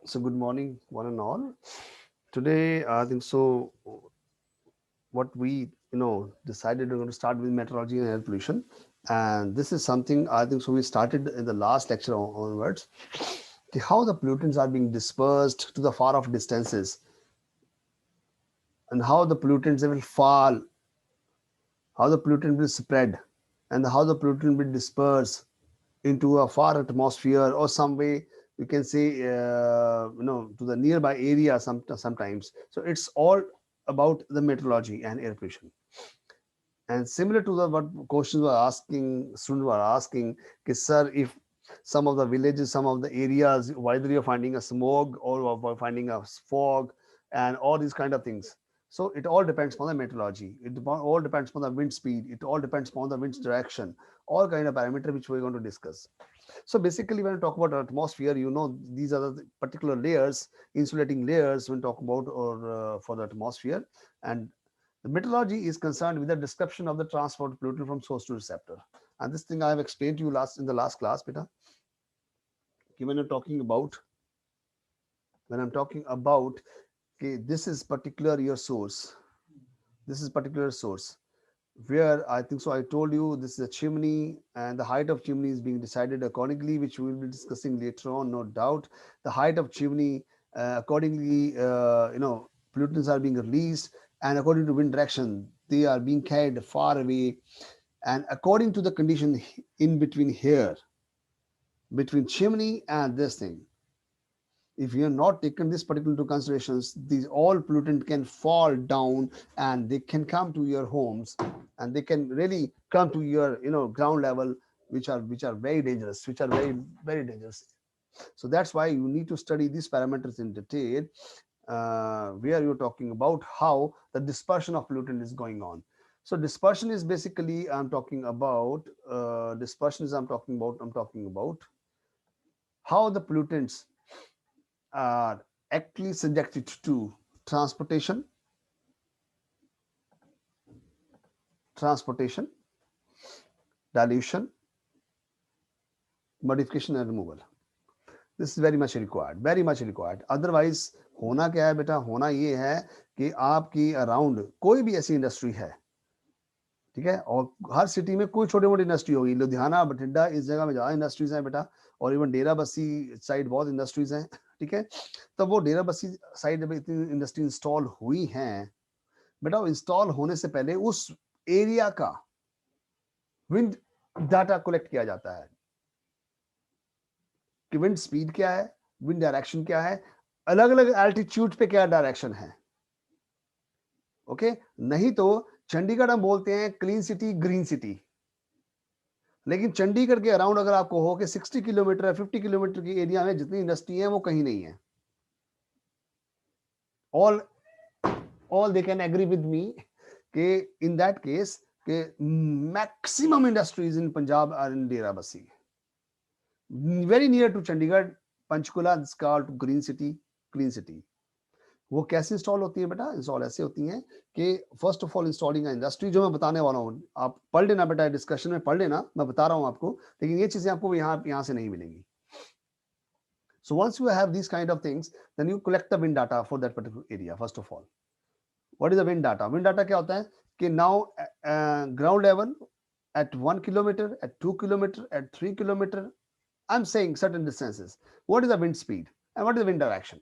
So good morning, one and all. Today, I think so. What we decided we're going to start with meteorology and air pollution, and this is something I think so. We started in the last lecture onwards. How the pollutants are being dispersed to the far off distances, and how the pollutants they will fall, how the pollutant will spread, and how the pollutant will disperse into a far atmosphere or some way you can say to the nearby area sometimes. So it's all about the meteorology and air pollution. And similar to the what questions were asking, students were asking, sir, if some of the villages, some of the areas, whether you're finding a smog or finding a fog and all these kind of things. So it all depends on the meteorology. It all depends on the wind speed. It all depends on the wind's direction. All kind of parameter which we're going to discuss. So basically, when we talk about atmosphere, these are the particular layers, insulating layers when talk about or for the atmosphere. And the meteorology is concerned with the description of the transport pollutant from source to receptor. And this thing I have explained to you in the last class, beta. When I'm talking about okay, this is particular your source. This is particular source where I think so. I told you this is a chimney, and the height of chimney is being decided accordingly, which we will be discussing later on, no doubt. The height of chimney, accordingly, pollutants are being released, and according to wind direction, they are being carried far away, and according to the condition in between here, between chimney and this thing, if you have not taken this particular into considerations, these all pollutant can fall down and they can come to your homes, and they can really come to your ground level, which are very dangerous, which are very dangerous. So that's why you need to study these parameters in detail, where you're talking about how the dispersion of pollutant is going on. So dispersion is basically I'm talking about how the pollutants are actually subjected to transportation, transportation, dilution, modification and removal. This is very much required, very much required. Otherwise होना क्या है बेटा, होना ये है कि आपकी around कोई भी ऐसी इंडस्ट्री है, ठीक है, और हर सिटी में कोई छोटी मोटी इंडस्ट्री होगी, लुधियाना बठिंडा इस जगह में ज़्यादा इंडस्ट्रीज हैं बेटा, और इवन डेरा बस्सी साइड बहुत इंडस्ट्रीज हैं, ठीक है। तब वो डेरा बस्सी साइड में इतनी इंडस्ट्री इंस्टॉल हुई हैं बेटा, इंस्टॉल होने से पहले उस एरिया का विंड डाटा कलेक्ट किया जाता है कि विंड स्पीड क्या है, विंड डायरेक्शन क्या है, अलग अलग एल्टीट्यूड पे क्या डायरेक्शन है। ओके, नहीं तो चंडीगढ़ हम बोलते हैं क्लीन सिटी, ग्रीन सिटी, लेकिन चंडीगढ़ के अराउंड अगर आपको हो कि 60 किलोमीटर 50 किलोमीटर की एरिया में जितनी इंडस्ट्री है वो कहीं नहीं है। All they can agree with me कि इन दैट केस के maximum industries in Punjab are in Dera Bassi, very near to Chandigarh, Panchkula, called green city, clean city. वो कैसे इंस्टॉल होती है बेटा, इंस्टॉल ऐसे होती हैं कि first of all installing industry, जो मैं बताने वाला हूँ आप पढ़ लेना बेटा, डिस्कशन में पढ़ लेना, मैं बता रहा हूँ आपको, लेकिन ये चीजें आपको यहाँ से नहीं मिलेंगी। So once you have these kind of things, then you collect the wind data for that particular area. First of all, what is the wind data? Wind data क्या होता है कि now ground level at 1 kilometer, at 2 kilometer, at 3 kilometer, I'm saying certain distances. What is the wind speed and what is the wind direction?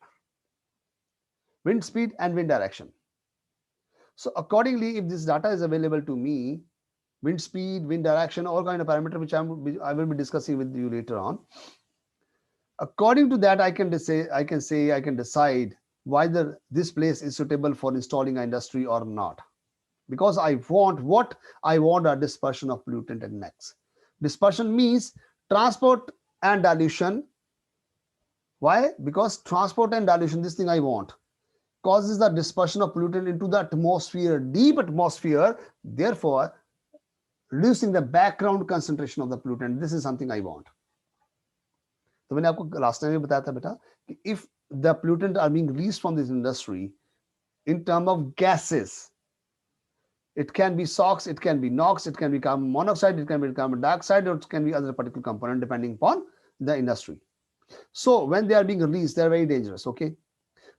Wind speed and wind direction. So accordingly, if this data is available to me, wind speed, wind direction, all kind of parameter which I will be discussing with you later on. According to that, I can decide whether this place is suitable for installing an industry or not. Because I want a dispersion of pollutant and NOx. Dispersion means transport and dilution. Why? Because transport and dilution, this thing I want, causes the dispersion of pollutant into the atmosphere, deep atmosphere, therefore reducing the background concentration of the pollutant. This is something I want. तो मैंने आपको last time में बताया था बेटा कि if the pollutant are being released from this industry in term of gases, It can be SOx, it can be NOx, it can be carbon monoxide, it can be carbon dioxide, or it can be other particle component depending upon the industry. So when they are being released, they are very dangerous. Okay.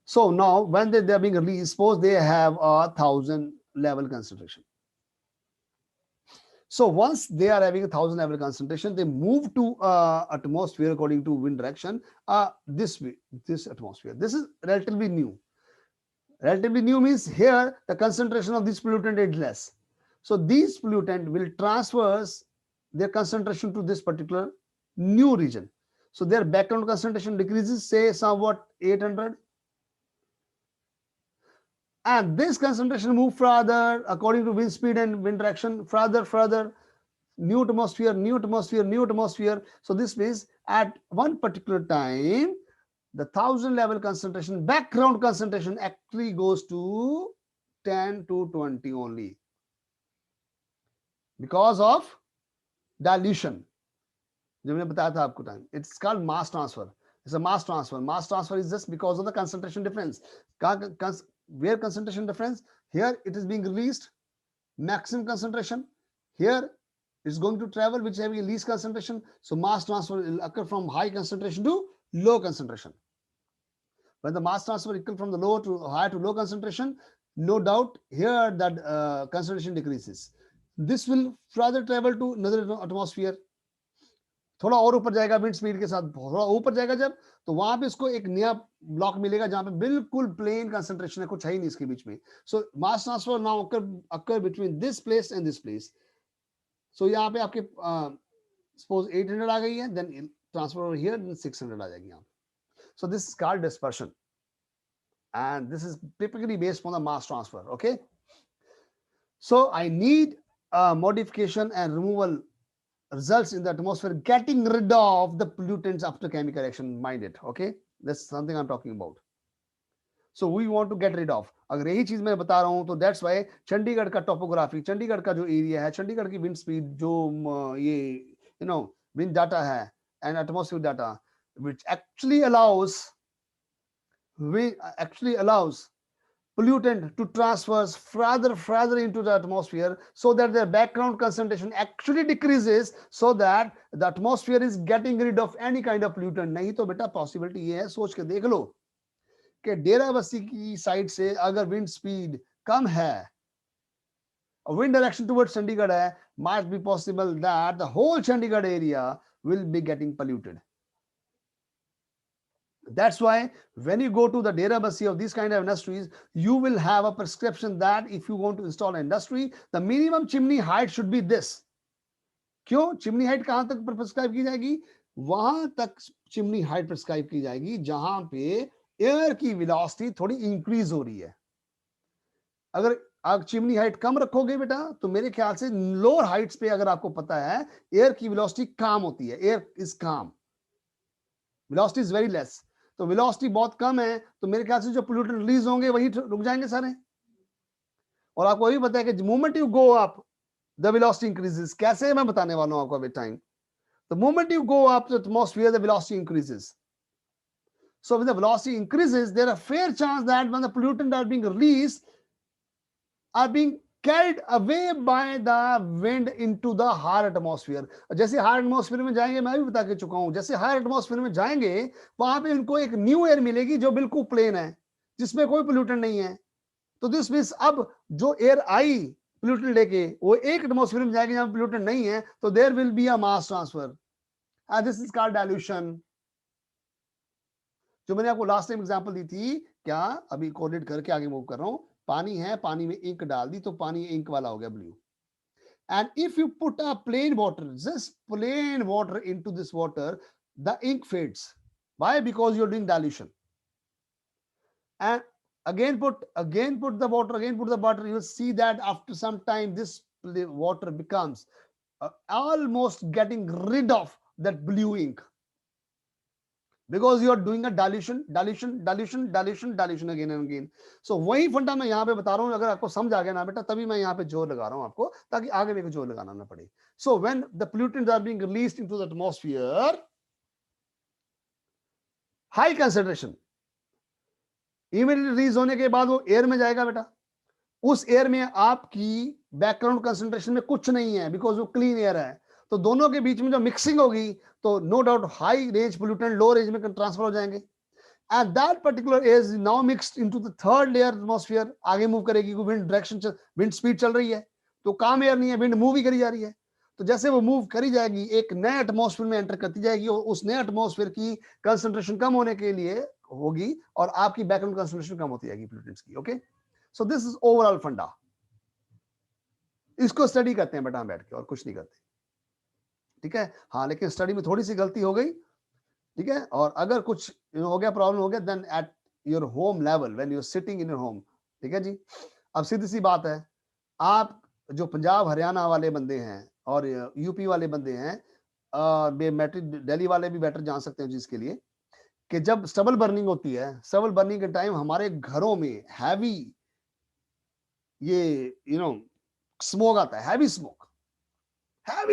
So now when they are being released, suppose they have a 1000 level concentration. So once they are having a 1000 level concentration, they move to atmosphere according to wind direction. This atmosphere. This is relatively new. Relatively new means here the concentration of this pollutant is less. So these pollutant will transfer their concentration to this particular new region. So their background concentration decreases, say somewhat 800. And this concentration move further according to wind speed and wind direction, further, new atmosphere. So this means at one particular time, the 1000 level concentration, background concentration actually goes to 10 to 20 only because of dilution. जो मैंने बताया था आपको time, it's called mass transfer. It's a mass transfer. Mass transfer is just because of the concentration difference. Where concentration difference? Here it is being released, maximum concentration. Here it's going to travel, which having least concentration. So mass transfer will occur from high concentration to low concentration. When the mass transfer occurs from the low to high to low concentration, no doubt here that concentration decreases. This will further travel to another atmosphere. थोड़ा और ऊपर जाएगा wind speed के साथ, थोड़ा ऊपर जाएगा जब, तो वहां पे इसको एक नया ब्लॉक मिलेगा जहां पे बिल्कुल प्लेन कंसंट्रेशन है, कुछ है ही नहीं इसके बीच में. So mass transfer now occur between this place and this place. So यहाँ पे आपके सपोज 800 आ गई है, then transfer over here, then 600 आ जाएगी यहाँ. So this is called dispersion and this is typically based on the mass transfer. Okay, so I need modification and removal results in the atmosphere, getting rid of the pollutants after chemical reaction. Mind it. Okay, that's something I'm talking about. So we want to get rid of. अगर यही चीज मैं बता रहा हूं तो that's why Chandigarh का topography, Chandigarh का जो एरिया है, चंडीगढ़ की विंड स्पीड, जो ये विंड डाटा है and atmosphere data, which actually allows pollutant to transfer further into the atmosphere, so that their background concentration actually decreases, so that the atmosphere is getting rid of any kind of pollutant. नहीं तो बेटा possibility ये है, सोच के देख लो कि डेराबस्सी की साइड से अगर विंड स्पीड कम है, wind direction towards Chandigarh है, might be possible that the whole Chandigarh area will be getting polluted. That's why when you go to the Derabassi of these kind of industries, you will have a prescription that if you want to install an industry, the minimum chimney height should be this. क्यों? Chimney height कहां तक prescribe की जाएगी? वहां तक chimney height prescribe की जाएगी जहां पे एयर की वेलोसिटी थोड़ी इंक्रीज हो रही है. अगर आप चिमनी हाइट कम रखोगे बेटा, तो मेरे ख्याल से लोअर हाइट्स पे अगर आपको पता है एयर की वेलोसिटी कम होती है, air is come, velocity is very less. तो वेलोसिटी बहुत कम है, तो मेरे ख्याल से जो पोल्यूटेंट रिलीज होंगे वही रुक जाएंगे सारे. और आपको ये पता है कि moment you go up the velocity increases. कैसे मैं बताने वाला हूं आपको with time. The moment you go up the atmosphere, the velocity increases. So when the velocity increases, there are fair chance that when the pollutants are being released, are being carried away by the wind into the higher atmosphere. जैसे higher atmosphere में जाएंगे, मैं भी बता के चुका हूं, जैसे higher atmosphere में जाएंगे वहां पे उनको एक न्यू एयर मिलेगी जो बिल्कुल प्लेन है, जिसमें कोई पोल्यूटेंट नहीं है. तो दिस मींस अब जो एयर आई पोल्यूटेंट लेके वो एक एटमॉस्फेयर में जाएगी जहां पोल्यूटेंट नहीं है, तो there will be a mass transfer. This is called dilution. जो मैंने आपको लास्ट टाइम एग्जांपल दी थी, क्या अभी कोरिलेट करके आगे मूव कर रहा हूं. पानी है, पानी में इंक डाल दी तो पानी इंक वाला हो गया blue. And if you put a plain water, just plain water into this water, the ink fades. Why? Because you are doing dilution. And again put the water, you will see that after some time this water becomes almost getting rid of that blue ink, because you are doing a dilution again and again. So वही फंडा मैं यहाँ पे बता रहा हूँ. अगर आपको समझ आ गया ना बेटा, तभी मैं यहाँ पे जोर लगा रहा हूँ आपको, ताकि आगे मेरे को जोर लगाना ना पड़े. So when the pollutants are being released into the atmosphere, high concentration, immediately release होने के बाद वो एयर में जाएगा बेटा. उस एयर में आपकी बैकग्राउंड कंसंट्रेशन में कुछ नहीं है, बिकॉज वो क्लीन एयर है। तो दोनों के बीच में जो मिक्सिंग होगी तो no doubt high range pollutant low range में ट्रांसफर हो जाएंगे, and that particular air is now mixed into the third layer atmosphere. आगे मूव करेगी, विंड डायरेक्शन, विंड स्पीड चल रही है, तो काम एयर नहीं है, विंड मूव ही करी जा रही है। तो जैसे वो मूव करी जाएगी, एक नए एटमॉस्फेयर में एंटर करती जाएगी, और उस नए एटमॉस्फेयर की कंसंट्रेशन कम होने के लिए होगी, और आपकी बैकग्राउंड कंसंट्रेशन कम होती जाएगी पोल्यूटेंट्स की। Okay, so this is overall फंडा। इसको स्टडी करते हैं बेटा हम बैठ के, और कुछ नहीं करते, ठीक है। हाँ, लेकिन स्टडी में थोड़ी सी गलती हो गई, ठीक है, और अगर कुछ हो गया, प्रॉब्लम हो गया, then at your home level when you are sitting in your home, ठीक है जी। अब सीधी सी बात है, आप जो पंजाब हरियाणा वाले बंदे हैं और यूपी वाले बंदे हैं, दिल्ली वाले भी बेटर जान सकते हैं जिसके लिए, कि जब स्टबल बर्निंग होती है, स्टबल बर्निंग के टाइम हमारे घरों में हैवी ये स्मोक आता है, हैवी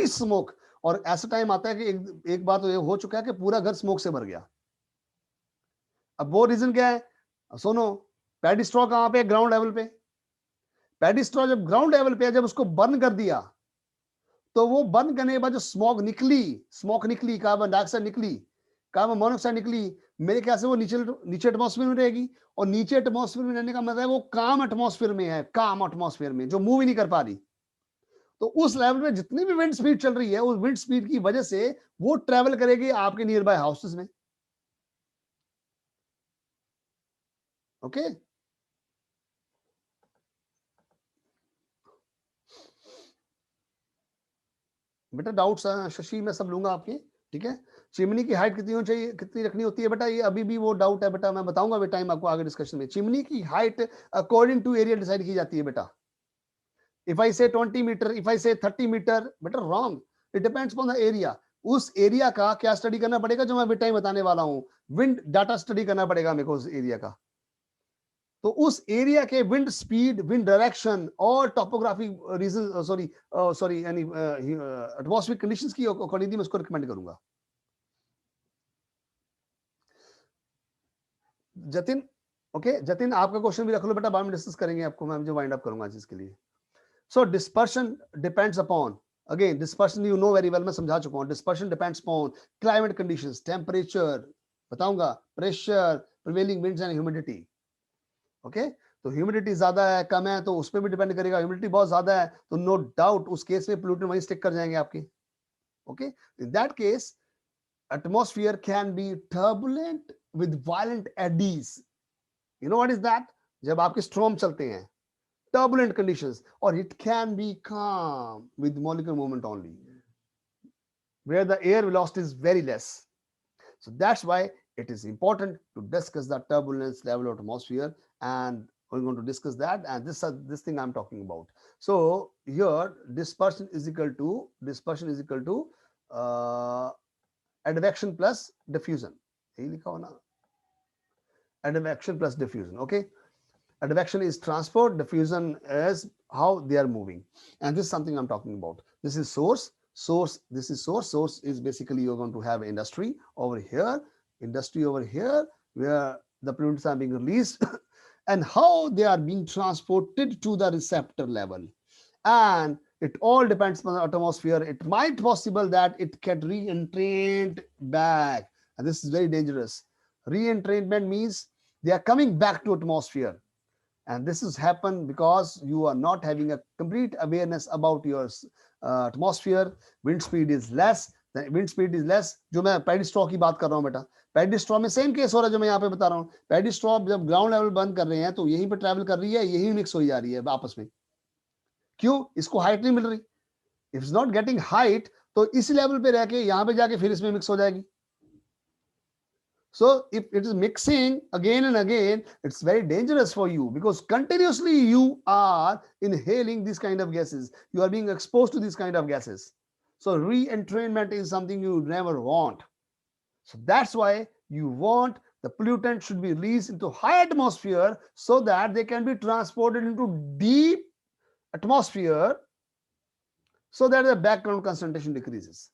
स्मोक। और ऐसा टाइम आता है कि एक बात तो ये हो चुका है कि पूरा घर स्मोक से भर गया। अब वो रीजन क्या है, सुनो, पैडी स्ट्रॉ कहां पे, ग्राउंड लेवल पे। पैडी स्ट्रॉ जब ग्राउंड लेवल पे है, जब उसको बर्न कर दिया, तो वो बर्न करने के बाद जो स्मोक निकली, कार्बन डाइऑक्साइड निकली, कार्बन मोनोऑक्साइड निकली, मेरे ख्याल से वो नीचे एटमॉस्फेयर में रहेगी। और नीचे एटमॉस्फेयर में रहने का मतलब है वो काम एटमॉस्फेयर में है, काम एटमॉस्फेयर में जो मूव ही नहीं कर पा रही। तो उस लेवल में जितनी भी विंड स्पीड चल रही है, उस विंड स्पीड की वजह से वो ट्रेवल करेगी आपके नियर बाय हाउसेस में। ओके, बेटा डाउट्स शशि मैं सब लूंगा आपके, ठीक है। चिमनी की हाइट कितनी होनी चाहिए, कितनी रखनी होती है बेटा, ये अभी भी वो डाउट है बेटा, मैं बताऊंगा बेटा टाइम आपको आगे डिस्कशन में। चिमनी की height according to area decide की जाती है बेटा। इफ आई से 20 मीटर, इफ आई से 30 मीटर, बेटा wrong, it depends upon the area. उस एरिया का क्या स्टडी करना पड़ेगा, जो मैं बेटा ही बताने वाला हूँ, विंड डाटा स्टडी करना पड़ेगा मेरे को उस एरिया का। तो उस एरिया के विंड स्पीड, विंड डायरेक्शन और टोपोग्राफी रीजन, सॉरी यानी एटमॉस्फेरिक कंडीशंस की अकॉर्डिंगली मैं उसको रिकमेंड करूंगा। जतिन, ओके जतिन, आपका क्वेश्चन भी रख लो बेटा, बाद में डिस्कस करेंगे, आपको मैं जो वाइंड अप करूंगा आज इसके लिए। So dispersion depends upon, again dispersion you know very well, मैं समझा चुका हूं। Dispersion depends upon climate conditions, temperature बताऊंगा, pressure, prevailing winds and humidity. Okay, तो ह्यूमिडिटी ज्यादा है कम है तो उस पर भी डिपेंड करेगा। ह्यूमिडिटी बहुत ज्यादा है तो नो डाउट उस केस में पोल्यूटेंट वहीं स्टिक कर जाएंगे आपके। Okay, in that case atmosphere can be turbulent with violent eddies. You know what is that? जब आपके storm चलते हैं, turbulent conditions, or it can be calm with molecular movement only, where the air velocity is very less. So that's why it is important to discuss the turbulence level of atmosphere, and we're going to discuss that, and this thing I'm talking about. So here dispersion is equal to advection plus diffusion. यही लिखा हो ना, advection plus diffusion. Okay, advection is transport, diffusion is how they are moving, and this is something I'm talking about. This is source, this is source is basically you're going to have industry over here, where the pollutants are being released and how they are being transported to the receptor level, and it all depends on the atmosphere. It might possible that it can re-entrained back, and this is very dangerous. Re-entrainment means they are coming back to atmosphere, and this has happened because you are not having a complete awareness about your atmosphere. Wind speed is less, the wind speed is less. जो मैं paddy straw की बात कर रहा हूँ बेटा, paddy straw में same case हो रहा है जो मैं यहाँ पे बता रहा हूँ। पैडी स्ट्रॉ जब ग्राउंड लेवल बंद कर रहे हैं तो यहीं पे ट्रैवल कर रही है, यही मिक्स हो जा रही है आपस में। क्यों? इसको हाइट नहीं मिल रही। If is not getting height तो इस लेवल पे रह के यहाँ पे जाके फिर इसमें मिक्स हो जाएगी। So if it is mixing again and again, it's very dangerous for you, because continuously you are inhaling these kind of gases. You are being exposed to these kind of gases. So re-entrainment is something you never want. So that's why you want the pollutant should be released into high atmosphere so that they can be transported into deep atmosphere so that the background concentration decreases.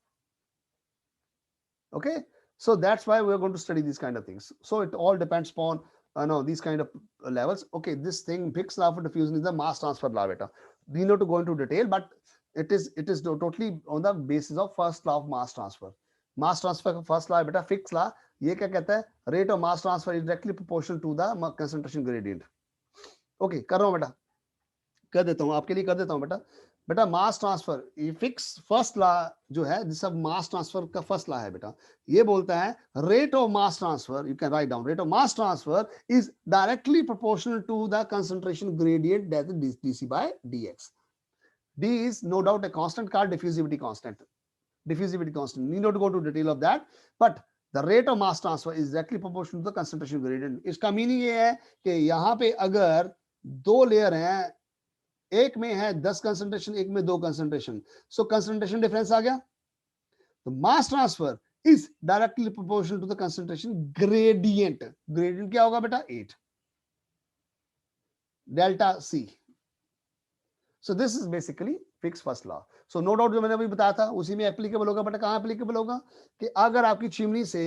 Okay, so that's why we're going to study these kind of things. So it all depends upon no, these kind of levels. Okay, this thing Fick's law for diffusion is the mass transfer law, beta. We need to go into detail, but it is totally on the basis of first law of mass transfer. Mass transfer का first law है बेटा Fick's law. ये क्या कहता है? Rate of mass transfer is directly proportional to the concentration gradient. Okay, कर रहा हूँ बेटा, कर देता हूँ आपके लिए, कर देता हूँ बेटा. बेटा मास ट्रांसफर, ये फिक्स फर्स्ट लॉ जो है, जिस सब मास ट्रांसफर का फर्स्ट लॉ है बेटा, ये बोलता है rate of mass transfer, you can write down, rate of mass transfer is directly proportional to the concentration gradient, that is dc by dx. D is no doubt a constant called diffusivity constant. Diffusivity constant, need not to go to detail of that, but the rate of mass transfer is directly proportional to the concentration gradient. इसका meaning ये है कि यहाँ पे अगर दो layer हैं, एक में है 10 कंसंट्रेशन, एक में 2 कंसंट्रेशन, सो कंसंट्रेशन डिफरेंस आ गया. तो mass transfer is directly proportional to the concentration gradient. Gradient क्या होगा बेटा? 8 delta C. So this is basically Fick's first law. So no doubt जो मैंने अभी बताया था उसी में एप्लीकेबल होगा. बेटा कहां एप्लीकेबल होगा? कि अगर आपकी चिमनी से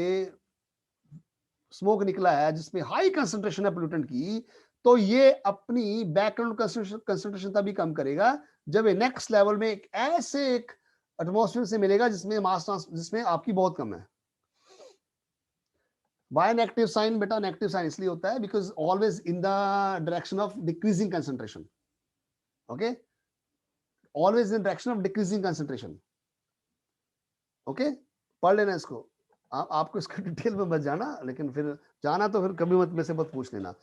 स्मोक निकला है जिसमें हाई कंसंट्रेशन है पोल्यूटेंट की, तो ये अपनी बैकग्राउंड कंसंट्रेशन तभी कम करेगा जब ये नेक्स्ट लेवल में एक ऐसे एक एटमॉस्फेयर से मिलेगा जिसमें मास जिसमें आपकी बहुत कम है. Why negative sign? बेटा नेगेटिव साइन इसलिए होता है because always in the direction of decreasing concentration. Okay, always in direction of decreasing concentration. Okay, पढ़ लेना इसको. आपको इसका डिटेल में मत जाना, लेकिन फिर जाना तो फिर कभी मत में से मत पूछ लेना.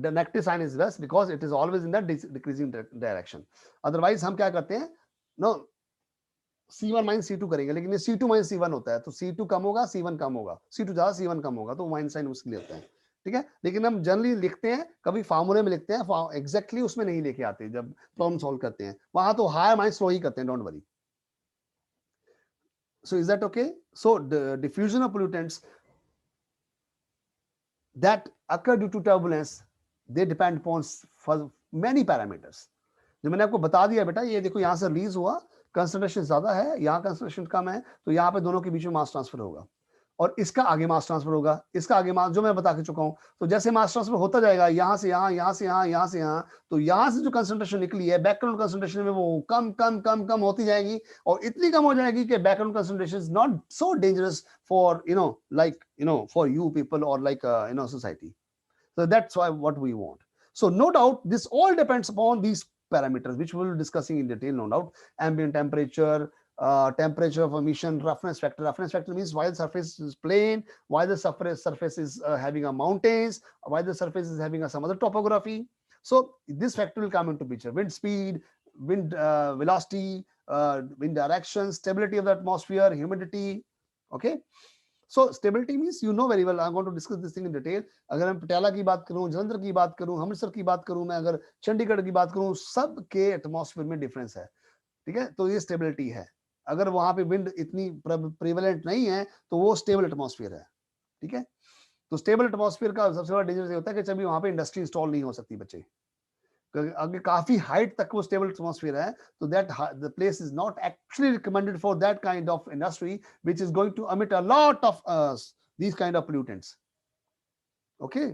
The negative sign is less because it is always in that decreasing direction. Otherwise हम क्या करते हैं? No, C1 minus C2 करेंगे, लेकिन ये C2 minus C1 होता है, तो C2 कम होगा, C1 कम होगा, C2 ज्यादा, C1 कम होगा, तो माइनस साइन उसके लिए होता है. ठीक है, लेकिन हम जनरली लिखते हैं, कभी फार्मूले में लिखते हैं, एग्जैक्टली उसमें नहीं लेके आते. जब प्रॉब्लम सॉल्व करते हैं वहां तो हायर माइनस लो ही करते हैं, don't worry. So is that okay? So the diffusion of pollutants that occur due to turbulence, they depend upon for many parameters. जो मैंने आपको बता दिया बेटा, ये देखो यहाँ से रिलीज हुआ, कंसंट्रेशन ज्यादा है, यहाँ कंसंट्रेशन कम है, तो यहाँ पे दोनों के बीच में मास ट्रांसफर होगा, और इसका आगे मास ट्रांसफर होगा, इसका आगे मास, जो मैं बता के चुका हूं. तो जैसे मास ट्रांसफर होता जाएगा यहाँ से यहाँ, यहाँ से यहाँ, यहाँ से यहाँ, तो यहाँ से जो कंसंट्रेशन निकली है बैकग्राउंड कंसंट्रेशन में वो कम कम कम कम होती जाएगी, और इतनी कम हो जाएगी कि background concentration is not so dangerous for for you people और like society. So that's why what we want. So no doubt this all depends upon these parameters which we will be discussing in detail, no doubt. Ambient temperature, temperature of emission, roughness factor. Roughness factor means why the surface is plain, why the surface is having a mountains, why the surface is having some other topography. So this factor will come into picture. Wind speed, wind velocity, wind direction, stability of the atmosphere, humidity. Okay. So stability means you know very well. I'm going to discuss this thing in detail. अगर मैं पटियाला की बात करूं, जलंधर की बात करूं, अमृतसर की बात करूं, मैं अगर चंडीगढ़ की बात करूं, सब के एटमॉस्फेयर में डिफरेंस है. ठीक है, तो ये स्टेबिलिटी है. अगर वहां पे विंड इतनी प्रिवेलेंट नहीं है तो वो स्टेबल एटमॉस्फेयर है. ठीक है, तो स्टेबल एटमॉस्फेयर का सबसे बड़ा डेंजर ये होता है कि जब वहां पे इंडस्ट्री इंस्टॉल नहीं हो सकती बच्चे. अगर काफी हाइट तक वो स्टेबल एटमॉस्फेयर है, तो that the place is not actually recommended for that kind of industry which is going to emit a lot of these kind of pollutants. Okay,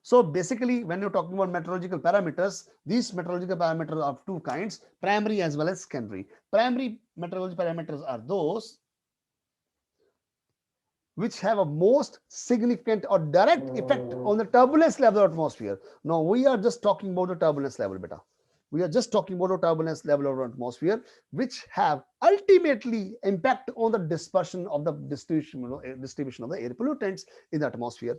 so basically when you're talking about meteorological parameters, these meteorological parameters are of two kinds, primary as well as secondary. Primary meteorological parameters are those which have a most significant or direct effect on the turbulence level of the atmosphere. Now we are just talking about the turbulence level, beta. We are just talking about the turbulence level of the atmosphere, which have ultimately impact on the dispersion of the distribution of the air pollutants in the atmosphere.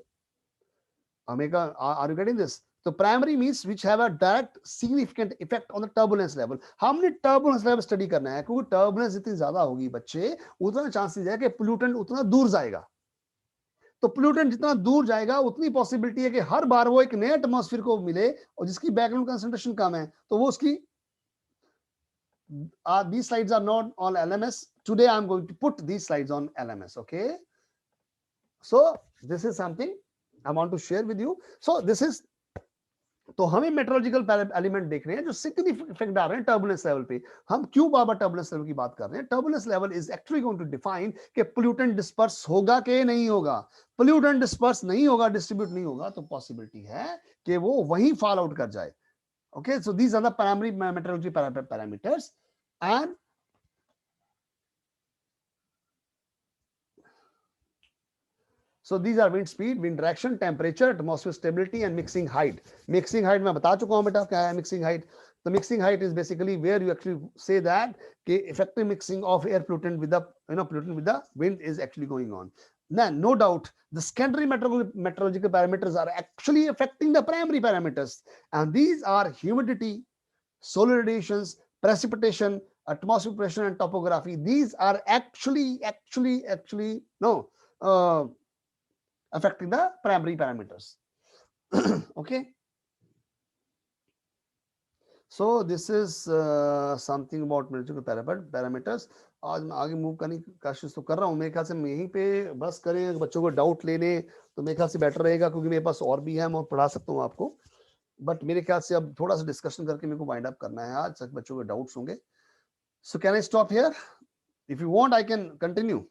Omega, are you getting this? So primary means which have a direct significant effect on the turbulence level. हमने turbulence level study करना है, क्योंकि turbulence जितनी ज्यादा होगी बच्चे, उतना chances है कि pollutant उतना दूर जाएगा. तो pollutant जितना दूर जाएगा उतनी पॉसिबिलिटी है कि हर बार वो एक नए एटमॉस्फेयर को मिले और जिसकी बैकग्राउंड कंसंट्रेशन कम है, तो वो उसकी these slides are not on LMS. Today I'm going to put these slides on LMS. Okay, so this is something I want to share with you. So this is तो हमें meteorological element देख रहे हैं जो significant effect डाल रहे हैं turbulence level पे। हम क्यों बार बार टर्बुलेंस लेवल की बात कर रहे हैं? Turbulence level is actually going to define कि पोल्यूटेंट डिस्पर्स होगा कि नहीं होगा। पोल्यूटेंट डिस्पर्स नहीं होगा, डिस्ट्रीब्यूट नहीं होगा, तो पॉसिबिलिटी है कि वो वहीं फॉल आउट कर जाए। Okay, so these are the primary metrology parameters and so these are wind speed, wind direction, temperature, atmosphere stability and mixing height. Mixing height मैं बता चुका हूं बेटा क्या है mixing height. The mixing height is basically where you actually say that कि effective mixing of air pollutant with the pollutant with the wind is actually going on. Then no doubt the secondary meteorological parameters are actually affecting the primary parameters, and these are humidity, solar radiations, precipitation, atmospheric pressure and topography. These are actually no affecting the primary parameters. Okay, so this is something about meteorological parameters. आज मैं आगे move करने की कोशिश तो कर रहा हूँ, मेरे ख्याल से मैं यहीं पे बस करें, बच्चों को डाउट ले लें तो मेरे ख्याल से बेटर रहेगा, क्योंकि मेरे पास और भी है, मैं पढ़ा सकता हूँ आपको, बट मेरे ख्याल से अब थोड़ा सा डिस्कशन करके मेरे को वाइंड अप करना है आज, तक बच्चों के डाउट्स होंगे. So can I stop here? If you want I can continue.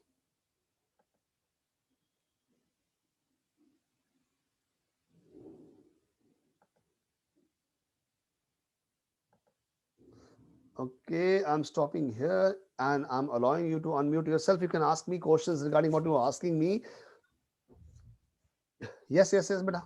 Okay, I'm stopping here and I'm allowing you to unmute yourself. You can ask me questions regarding what you are asking me. Yes, beta.